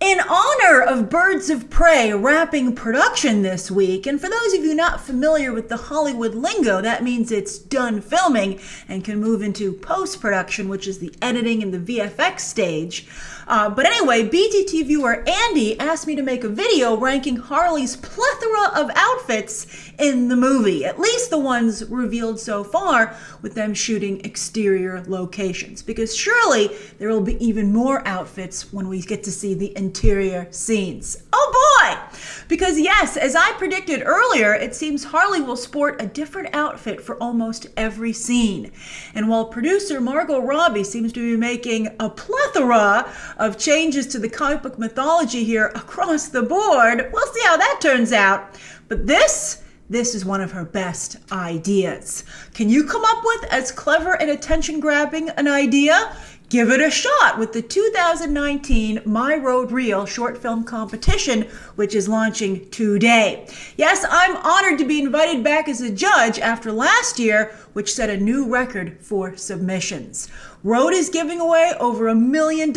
In honor of Birds of Prey wrapping production this week, and for those of you not familiar with the Hollywood lingo, that means it's done filming and can move into post-production, which is the editing and the VFX stage. But anyway, BTT viewer Andy asked me to make a video ranking Harley's plethora of outfits in the movie, at least the ones revealed so far, with them shooting exterior locations, because surely there will be even more outfits when we get to see the interior scenes. Oh boy! Because yes, as I predicted earlier, it seems Harley will sport a different outfit for almost every scene. And while producer Margot Robbie seems to be making a plethora of changes to the comic book mythology here across the board, we'll see how that turns out. But this is one of her best ideas. Can you come up with as clever and attention-grabbing an idea? Give it a shot with the 2019 My Road Reel short film competition, which is launching today. Yes, I'm honored to be invited back as a judge after last year, which set a new record for submissions. Road is giving away over $1 million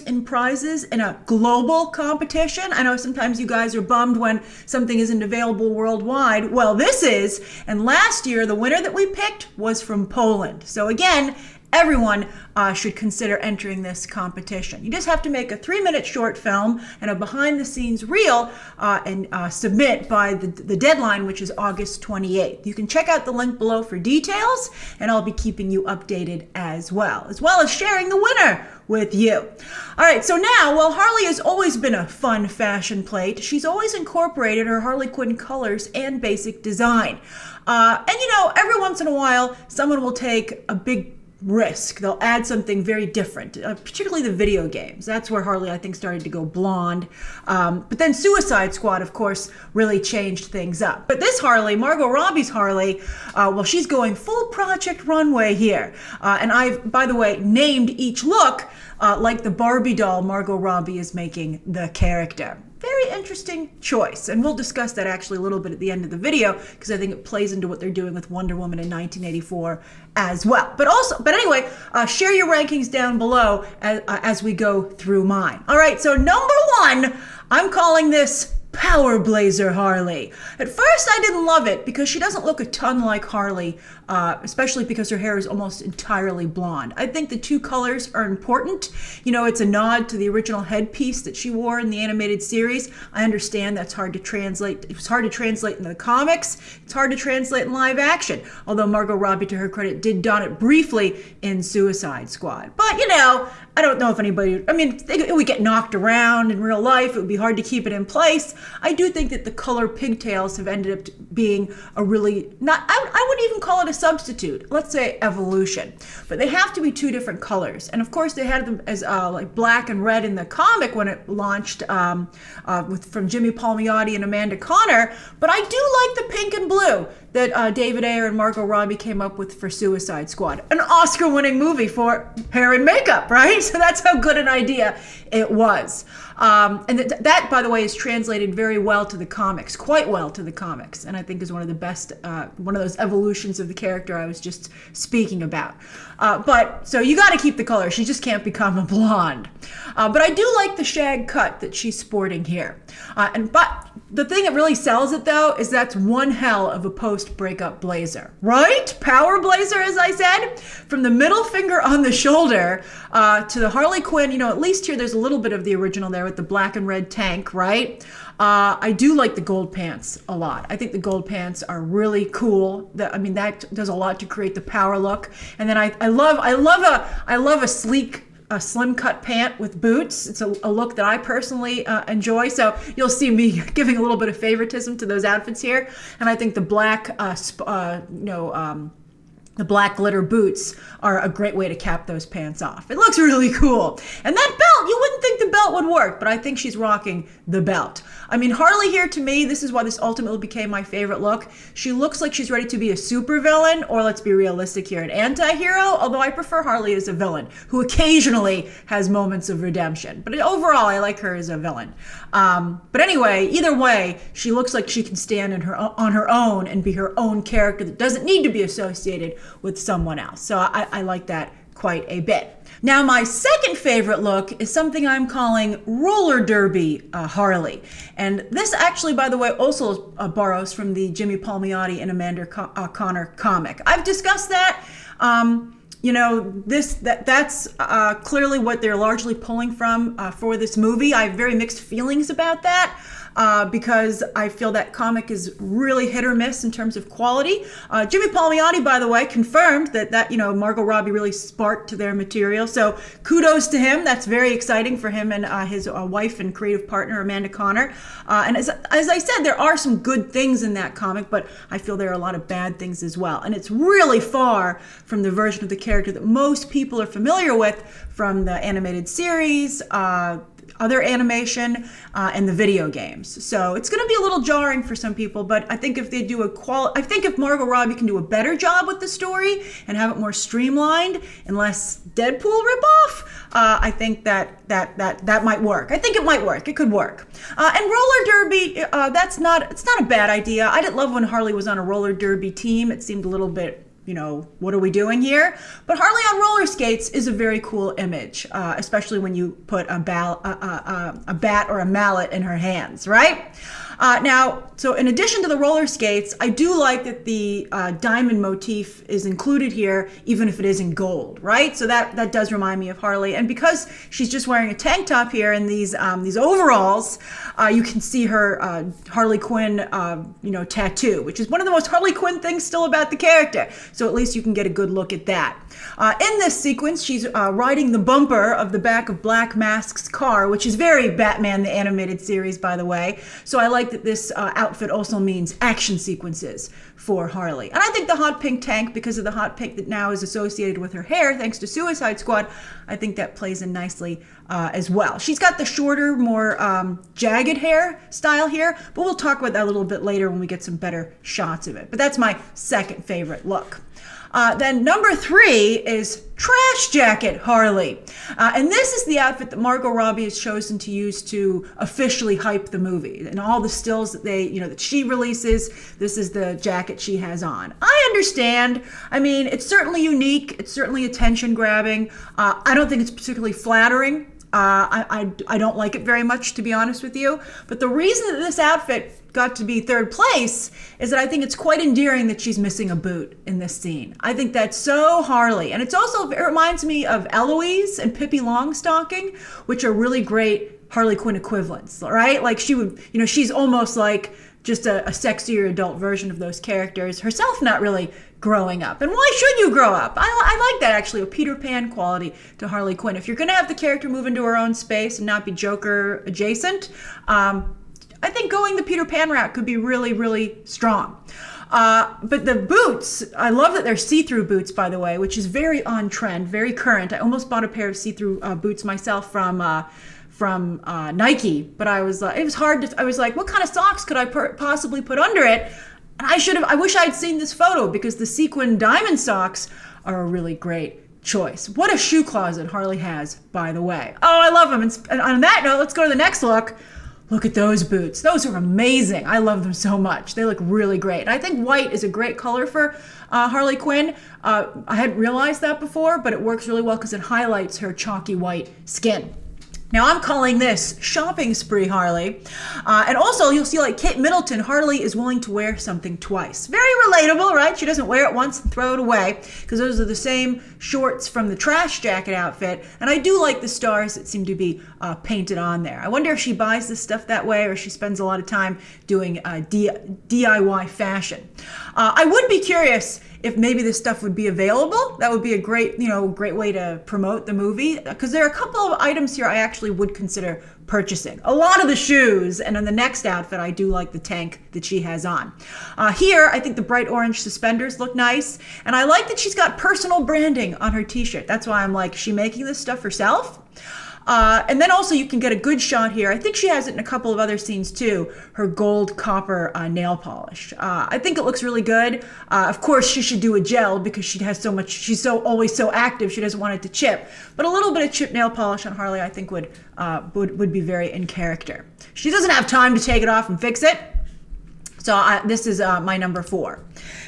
in prizes in a global competition. I know sometimes you guys are bummed when something isn't available worldwide. Well, this is, and last year the winner that we picked was from Poland. So again, everyone should consider entering this competition. You just have to make a 3-minute short film and a behind-the-scenes reel and submit by the deadline, which is August 28th. You can check out the link below for details, and I'll be keeping you updated as well as sharing the winner with you. All right, so now, while Harley has always been a fun fashion plate, she's always incorporated her Harley Quinn colors and basic design. And you know, every once in a while, someone will take a big risk. They'll add something very different, particularly the video games. That's where Harley, I think, started to go blonde. But then Suicide Squad, of course, really changed things up. But this Harley, Margot Robbie's Harley, well, she's going full Project Runway here. And I've, by the way, named each look like the Barbie doll Margot Robbie is making the character. Very interesting choice, and we'll discuss that actually a little bit at the end of the video, because I think it plays into what they're doing with Wonder Woman in 1984 as well. But anyway, share your rankings down below as we go through mine. All right, so number 1, I'm calling this Power Blazer Harley. At first, I didn't love it because she doesn't look a ton like Harley, especially because her hair is almost entirely blonde. I think the two colors are important. You know, it's a nod to the original headpiece that she wore in the animated series. I understand that's hard to translate. It was hard to translate in the comics. It's hard to translate in live action, although Margot Robbie, to her credit, did don it briefly in Suicide Squad. But, you know, I don't know if anybody, I mean, it would get knocked around in real life. It would be hard to keep it in place. I do think that the color pigtails have ended up being a really, I wouldn't even call it a substitute. Let's say evolution. But they have to be two different colors. And of course, they had them as like black and red in the comic when it launched from Jimmy Palmiotti and Amanda Conner. But I do like the pink and blue that David Ayer and Margot Robbie came up with for Suicide Squad. An Oscar-winning movie for hair and makeup, right? So that's how good an idea it was. And that, by the way, is translated very well to the comics, quite well to the comics, and I think is one of the best, one of those evolutions of the character I was just speaking about. But so you got to keep the color. She just can't become a blonde. But I do like the shag cut that she's sporting here. But the thing that really sells it, though, is that's one hell of a post-breakup blazer, right? Power blazer, as I said, from the middle finger on the shoulder to the Harley Quinn. You know, at least here there's a little bit of the original there with the black and red tank, right? I do like the gold pants a lot. I think the gold pants are really cool. I mean, that does a lot to create the power look. And then I love a sleek, slim cut pant with boots. It's a look that I personally enjoy. So you'll see me giving a little bit of favoritism to those outfits here. And I think the black, the black glitter boots are a great way to cap those pants off. It looks really cool. And that belt, you wouldn't think the belt would work, but I think she's rocking the belt. I mean, Harley here, to me, this is why this ultimately became my favorite look. She looks like she's ready to be a supervillain, or let's be realistic here, an anti-hero, although I prefer Harley as a villain, who occasionally has moments of redemption. But overall, I like her as a villain. But anyway, either way, she looks like she can stand on her own and be her own character that doesn't need to be associated with someone else. So I like that quite a bit. Now, my second favorite look is something I'm calling roller derby Harley. And this actually, by the way, also borrows from the Jimmy Palmiotti and Amanda Conner comic. I've discussed that. That's clearly what they're largely pulling from for this movie. I have very mixed feelings about that. Because I feel that comic is really hit or miss in terms of quality. Jimmy Palmiotti, by the way, confirmed that Margot Robbie really sparked their material. So kudos to him. That's very exciting for him and his wife and creative partner, Amanda Conner. And as I said, there are some good things in that comic, but I feel there are a lot of bad things as well. And it's really far from the version of the character that most people are familiar with from the animated series, other animation, and the video games. So it's going to be a little jarring for some people, but I think if they do I think if Margot Robbie can do a better job with the story and have it more streamlined and less Deadpool ripoff, I think that might work. I think it might work. It could work. And roller derby, it's not a bad idea. I didn't love when Harley was on a roller derby team. It seemed a little bit, what are we doing here? But Harley on roller skates is a very cool image, especially when you put a bat or a mallet in her hands, right? So in addition to the roller skates, I do like that the diamond motif is included here, even if it is in gold, right? So that does remind me of Harley. And because she's just wearing a tank top here and these overalls, you can see her Harley Quinn, tattoo, which is one of the most Harley Quinn things still about the character. So at least you can get a good look at that. In this sequence, she's riding the bumper of the back of Black Mask's car, which is very Batman the Animated Series, by the way. So I like that this outfit also means action sequences for Harley. And I think the hot pink tank, because of the hot pink that now is associated with her hair, thanks to Suicide Squad, I think that plays in nicely as well. She's got the shorter, more jagged hair style here, but we'll talk about that a little bit later when we get some better shots of it. But that's my second favorite look. Then number 3 is Trash Jacket Harley. And this is the outfit that Margot Robbie has chosen to use to officially hype the movie. And all the stills that that she releases, this is the jacket she has on. I understand. I mean, it's certainly unique. It's certainly attention grabbing. I don't think it's particularly flattering. I don't like it very much, to be honest with you. But the reason that this outfit got to be third place is that I think it's quite endearing that she's missing a boot in this scene. I think that's so Harley. And it reminds me of Eloise and Pippi Longstocking, which are really great Harley Quinn equivalents, right? Like she would, she's almost like just a sexier adult version of those characters, herself not really growing up. And why should you grow up? I like that, actually, a Peter Pan quality to Harley Quinn. If you're going to have the character move into her own space and not be Joker adjacent, I think going the Peter Pan route could be really, really strong. But the boots, I love that they're see-through boots, by the way, which is very on trend, very current. I almost bought a pair of see-through boots myself from Nike, but it was hard I was like, what kind of socks could I possibly put under it? And I wish I'd seen this photo, because the sequin diamond socks are a really great choice. What a shoe closet Harley has, by the way. Oh, I love them. And on that note, let's go to the next look. Look at those boots. Those are amazing. I love them so much. They look really great. And I think white is a great color for Harley Quinn. I hadn't realized that before, but it works really well because it highlights her chalky white skin. Now, I'm calling this Shopping Spree Harley. And also, you'll see, like Kate Middleton, Harley is willing to wear something twice. Very relatable, right? She doesn't wear it once and throw it away, because those are the same shorts from the Trash Jacket outfit. And I do like the stars that seem to be painted on there. I wonder if she buys this stuff that way, or she spends a lot of time doing DIY fashion. I would be curious if maybe this stuff would be available. That would be a great way to promote the movie, because there are a couple of items here I actually would consider purchasing. A lot of the shoes, and in the next outfit, I do like the tank that she has on. Here, I think the bright orange suspenders look nice, and I like that she's got personal branding on her t-shirt. That's why I'm like, is she making this stuff herself? And then also you can get a good shot here. I think she has it in a couple of other scenes too. Her gold copper nail polish. I think it looks really good. Of course, she should do a gel because she has so much. She's always so active. She doesn't want it to chip. But a little bit of chip nail polish on Harley, I think would be very in character. She doesn't have time to take it off and fix it. So this is my number 4.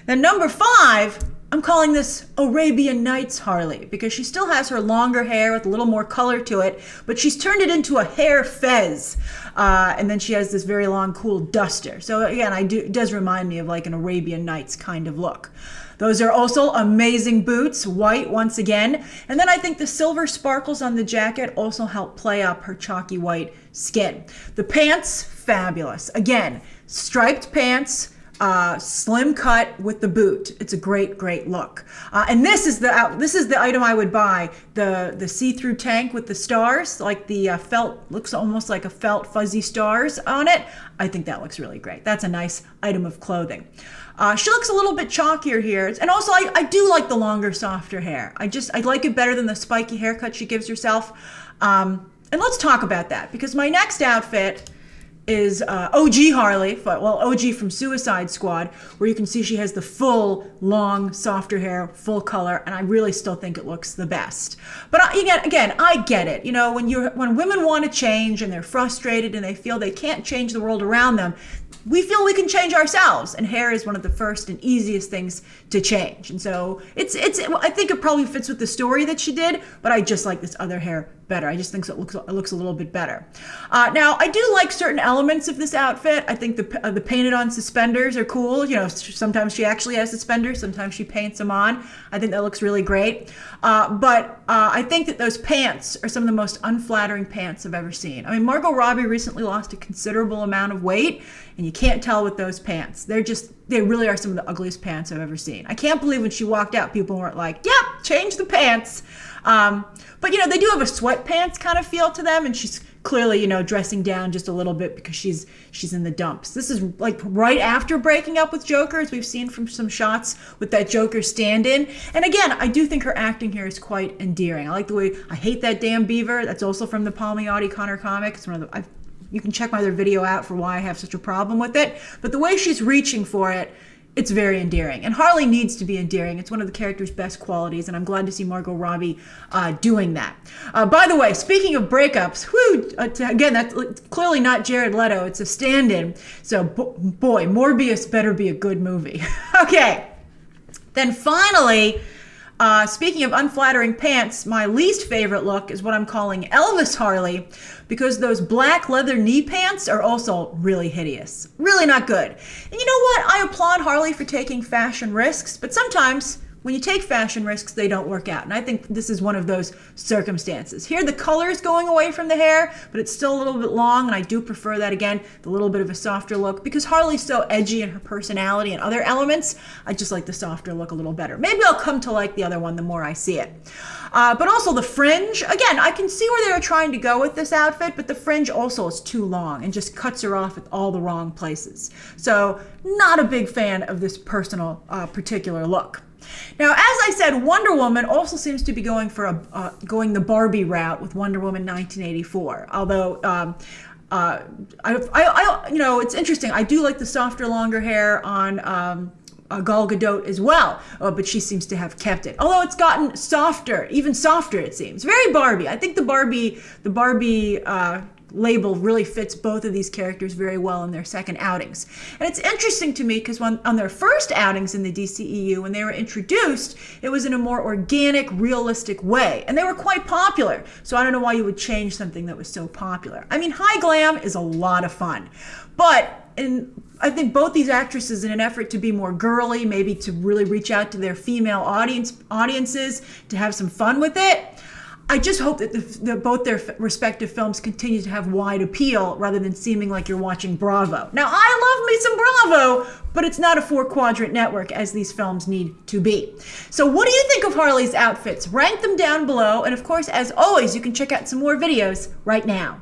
Then number 5. I'm calling this Arabian Nights Harley because she still has her longer hair with a little more color to it, but she's turned it into a hair fez. And then she has this very long, cool duster. So again, it does remind me of like an Arabian Nights kind of look. Those are also amazing boots, white once again. And then I think the silver sparkles on the jacket also help play up her chalky white skin. The pants, fabulous. Again, striped pants, slim cut with the boot. It's a great, great look. And this is the item I would buy. The see-through tank with the stars, like the felt, looks almost like a felt fuzzy stars on it. I think that looks really great. That's a nice item of clothing. She looks a little bit chalkier here. And also I do like the longer, softer hair. I like it better than the spiky haircut she gives herself. And let's talk about that because my next outfit is OG Harley, OG from Suicide Squad, where you can see she has the full, long, softer hair, full color, and I really still think it looks the best. But again, I get it. You know, when women want to change and they're frustrated and they feel they can't change the world around them, we feel we can change ourselves, and hair is one of the first and easiest things to change. And so I think it probably fits with the story that she did, but I just like this other hair better. I just think it looks a little bit better. Now, I do like certain elements of this outfit. I think the painted on suspenders are cool. You know, sometimes she actually has suspenders, sometimes she paints them on. I think that looks really great. But I think that those pants are some of the most unflattering pants I've ever seen. I mean, Margot Robbie recently lost a considerable amount of weight, and you can't tell with those pants. They really are some of the ugliest pants I've ever seen. I can't believe when she walked out, people weren't like, yep, change the pants. But, you know, they do have a sweatpants kind of feel to them, and she's clearly, you know, dressing down just a little bit because she's in the dumps. This is like right after breaking up with Joker, as we've seen from some shots with that Joker stand-in. And again, I do think her acting here is quite endearing. I like the way, I hate that damn beaver. That's also from the Palmiotti Connor comic. It's one of the, you can check my other video out for why I have such a problem with it. But the way she's reaching for it, it's very endearing. And Harley needs to be endearing. It's one of the character's best qualities, and I'm glad to see Margot Robbie doing that. By the way, speaking of breakups, again, that's clearly not Jared Leto. It's a stand-in. So, boy, Morbius better be a good movie. Okay. Then finally, speaking of unflattering pants, my least favorite look is what I'm calling Elvis Harley, because those black leather knee pants are also really hideous. Really not good. And you know what? I applaud Harley for taking fashion risks, but sometimes when you take fashion risks, they don't work out. And I think this is one of those circumstances. Here, the color is going away from the hair, but it's still a little bit long, and I do prefer that, again, the little bit of a softer look. Because Harley's so edgy in her personality and other elements, I just like the softer look a little better. Maybe I'll come to like the other one the more I see it. But also the fringe, again, I can see where they were trying to go with this outfit, but the fringe also is too long and just cuts her off at all the wrong places. So not a big fan of this particular look. Now, as I said, Wonder Woman also seems to be going for going the Barbie route with Wonder Woman 1984. Although, you know, it's interesting. I do like the softer, longer hair on Gal Gadot as well, but she seems to have kept it. Although it's gotten softer, even softer, it seems. Very Barbie. I think the Barbie label really fits both of these characters very well in their second outings. And it's interesting to me because on their first outings in the DCEU, when they were introduced, it was in a more organic, realistic way. And they were quite popular. So I don't know why you would change something that was so popular. I mean, high glam is a lot of fun. But I think both these actresses, in an effort to be more girly, maybe to really reach out to their female audiences, to have some fun with it, I just hope that both their respective films continue to have wide appeal rather than seeming like you're watching Bravo. Now, I love me some Bravo, but it's not a 4-quadrant network as these films need to be. So what do you think of Harley's outfits? Rank them down below. And of course, as always, you can check out some more videos right now.